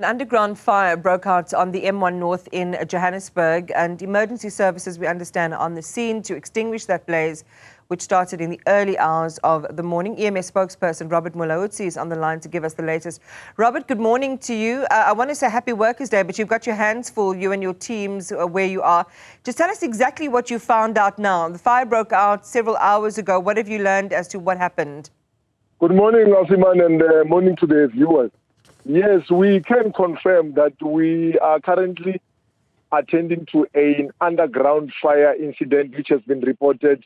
An underground fire broke out on the M1 North in Johannesburg, and emergency services, we understand, are on the scene to extinguish that blaze, which started in the early hours of the morning. EMS spokesperson Robert Mulaudzi is on the line to give us the latest. Robert, good morning to you. I want to say Happy Workers' Day, but you've got your hands full, you and your teams, where you are. Just tell us exactly what you found out now. The fire broke out several hours ago. What have you learned as to what happened? Good morning, Asiman, and morning to the viewers. Yes, we can confirm that we are currently attending to an underground fire incident which has been reported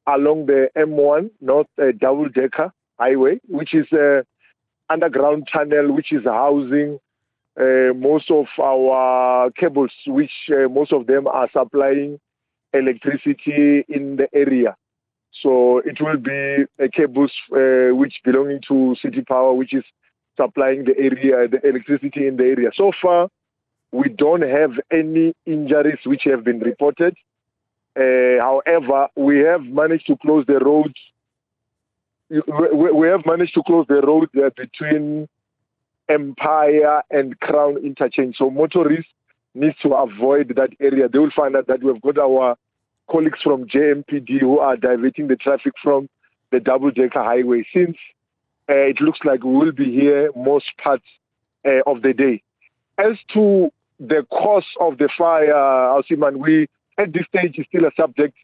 along the M1 North double-decker highway, which is an underground tunnel which is housing most of our cables, which most of them are supplying electricity in the area. So it will be cables which belonging to City Power, which is supplying the area, the electricity in the area. So far, we don't have any injuries which have been reported. However, we have managed to close the roads. We have managed to close the road between Empire and Crown interchange. So motorists need to avoid that area. They will find out that we've got our colleagues from JMPD who are diverting the traffic from the double-decker highway, since it looks like we will be here most parts of the day. As to the cause of the fire, Alciman, we at this stage is still a subject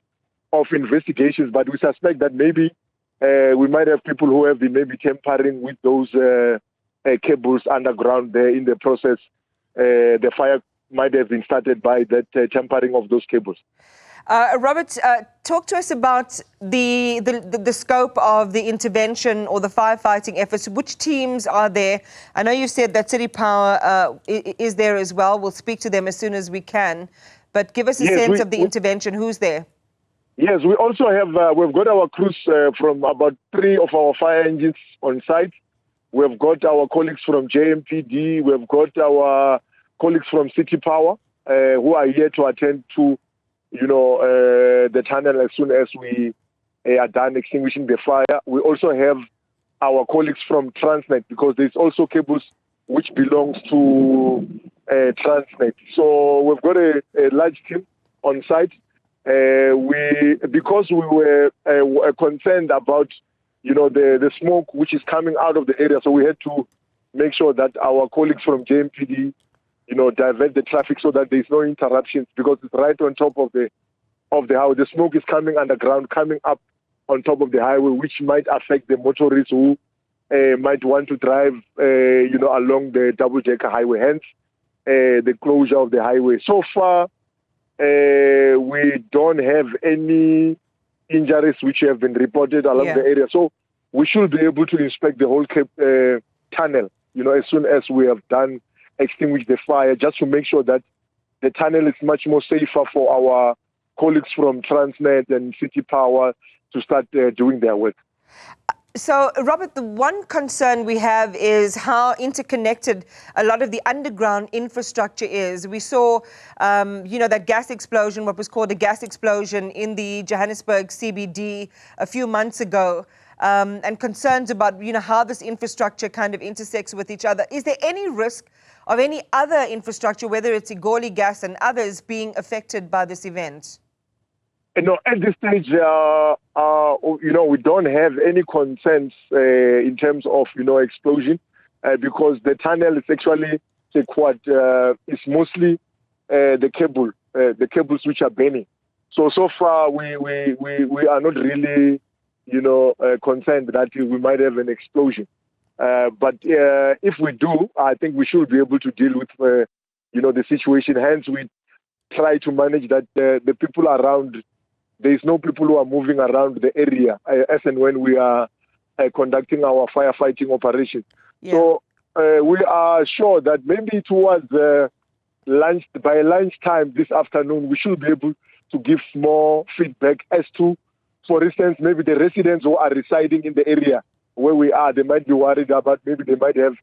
of investigations, but we suspect that maybe we might have people who have been maybe tampering with those cables underground there in the process. The fire might have been started by that tampering of those cables. Robert, talk to us about the scope of the intervention or the firefighting efforts. Which teams are there? I know you said that City Power is there as well. We'll speak to them as soon as we can. But give us a sense of the intervention. Who's there? Yes, we also have, we've got our crews from about 3 of our fire engines on site. We've got our colleagues from JMPD. We've got our colleagues from City Power who are here to attend to the tunnel as soon as we are done extinguishing the fire. We also have our colleagues from Transnet, because there's also cables which belongs to Transnet. So we've got a large team on site. Because we were concerned about, the smoke which is coming out of the area, so we had to make sure that our colleagues from JMPD divert the traffic so that there's no interruptions, because it's right on top of the highway. The smoke is coming underground, coming up on top of the highway, which might affect the motorists who might want to drive, along the double-decker highway. Hence, the closure of the highway. So far, we don't have any injuries which have been reported along the area. So we should be able to inspect the whole tunnel, as soon as we have done extinguish the fire, just to make sure that the tunnel is much more safer for our colleagues from Transnet and City Power to start doing their work. So, Robert, the one concern we have is how interconnected a lot of the underground infrastructure is. We saw, that gas explosion, what was called a gas explosion in the Johannesburg CBD a few months ago. And concerns about, how this infrastructure kind of intersects with each other. Is there any risk of any other infrastructure, whether it's Igoli gas and others, being affected by this event? No, at this stage, we don't have any concerns in terms of, explosion, because the tunnel is actually it's mostly the cables which are burning. So far, we are not really, concerned that we might have an explosion. But if we do, I think we should be able to deal with, the situation. Hence, we try to manage that the people around, there's no people who are moving around the area as and when we are conducting our firefighting operation. Yeah. So we are sure that maybe towards by lunchtime this afternoon, we should be able to give more feedback as to, for instance, maybe the residents who are residing in the area where we are, they might be worried about, maybe they might have,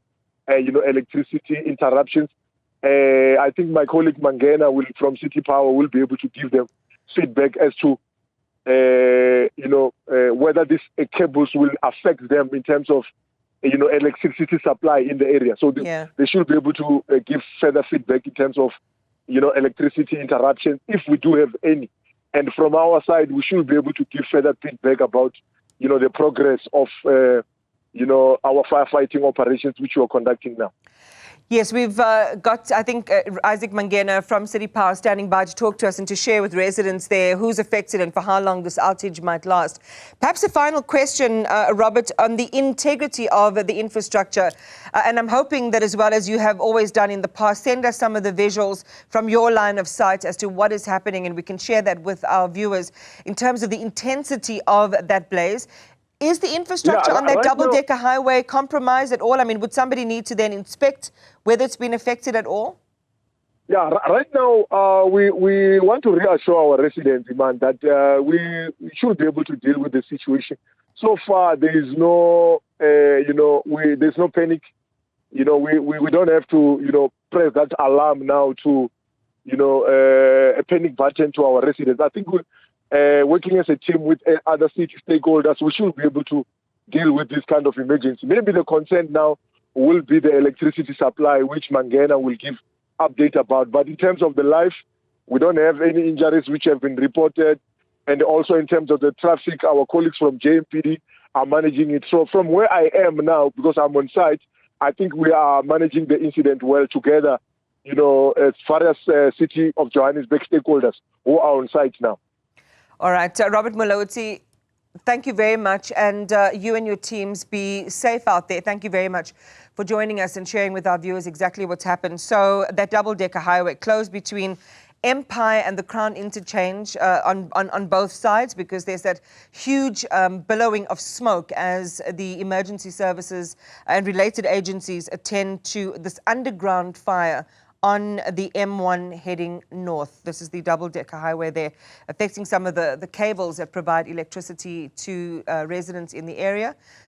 electricity interruptions. I think my colleague Mangena from City Power will be able to give them feedback as to, whether these cables will affect them in terms of electricity supply in the area. So they should be able to give further feedback in terms of, electricity interruptions, if we do have any. And from our side, we should be able to give further feedback about, the progress of, our firefighting operations, which we are conducting now. Yes, we've got, I think, Isaac Mangena from City Power standing by to talk to us and to share with residents there who's affected and for how long this outage might last. Perhaps a final question, Robert, on the integrity of the infrastructure. And I'm hoping that, as well as you have always done in the past, send us some of the visuals from your line of sight as to what is happening, and we can share that with our viewers in terms of the intensity of that blaze. Is the infrastructure on that double-decker highway compromised at all? I mean, would somebody need to then inspect whether it's been affected at all? Yeah, right now, we want to reassure our residents, Iman, that we should be able to deal with the situation. So far, there is no, there's no panic. We don't have to, press that alarm now to, a panic button to our residents. I think working as a team with other city stakeholders, we should be able to deal with this kind of emergency. Maybe the concern now will be the electricity supply, which Mangena will give update about. But in terms of the life, we don't have any injuries which have been reported. And also in terms of the traffic, our colleagues from JMPD are managing it. So from where I am now, because I'm on site, I think we are managing the incident well together, as far as City of Johannesburg stakeholders who are on site now. All right, Robert Mulaudzi, thank you very much. And you and your teams be safe out there. Thank you very much for joining us and sharing with our viewers exactly what's happened. So that double-decker highway closed between Empire and the Crown Interchange on both sides, because there's that huge billowing of smoke as the emergency services and related agencies attend to this underground fire on the M1 heading north. This is the double-decker highway there, affecting some of the cables that provide electricity to residents in the area.